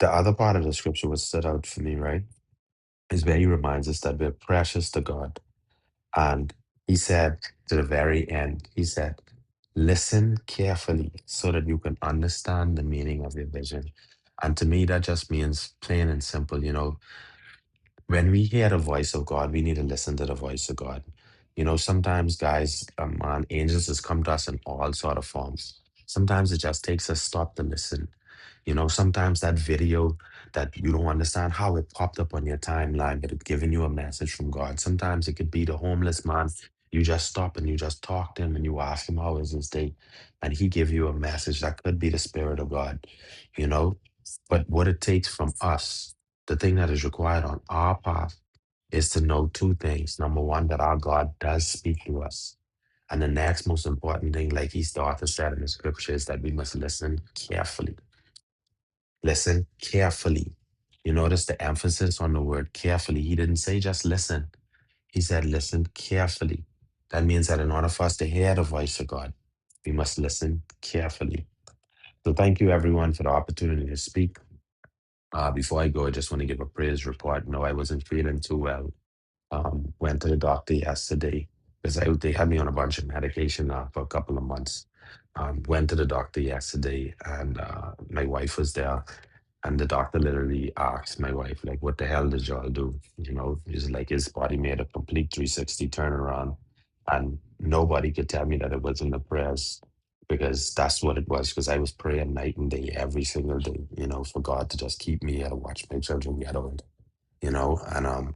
The other part of the scripture was stood out for me, right? Is where he reminds us that we're precious to God. And he said to the very end, he said, listen carefully so that you can understand the meaning of your vision. And to me, that just means plain and simple, when we hear the voice of God, we need to listen to the voice of God. Sometimes, guys, man, angels just come to us in all sort of forms. Sometimes it just takes a stop to listen. Sometimes that video that you don't understand how it popped up on your timeline, but it's giving you a message from God. Sometimes it could be the homeless man. You just stop and you just talk to him and you ask him how is his day, and he give you a message that could be the Spirit of God. You know, but what it takes from us, the thing that is required on our part, is to know two things. Number one, that our God does speak to us. And the next most important thing, like the author said in the scripture, is that we must listen carefully. Listen carefully. You notice the emphasis on the word carefully. He didn't say just listen. He said listen carefully. That means that in order for us to hear the voice of God, we must listen carefully. So thank you everyone for the opportunity to speak. Before I go, I just want to give a praise report. No, I wasn't feeling too well. Went to the doctor yesterday because they had me on a bunch of medication for a couple of months. Went to the doctor yesterday, and my wife was there, and the doctor literally asked my wife, like, "What the hell did y'all do?" He's like, his body made a complete 360 turnaround, and nobody could tell me that it wasn't the prayers, because that's what it was. Because I was praying night and day, every single day, for God to just keep me here to watch my children get old, and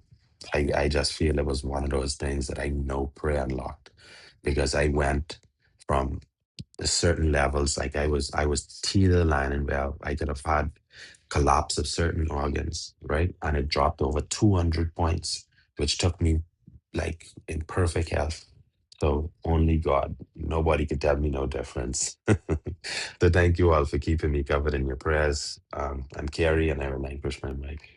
I just feel it was one of those things that I know prayer unlocked, because I went from certain levels, like I was teeter lining where I could have had collapse of certain organs, right? And it dropped over 200 points, which took me like in perfect health. So only God, nobody could tell me no difference. So thank you all for keeping me covered in your prayers. I'm Carrie, and I relinquish my mic.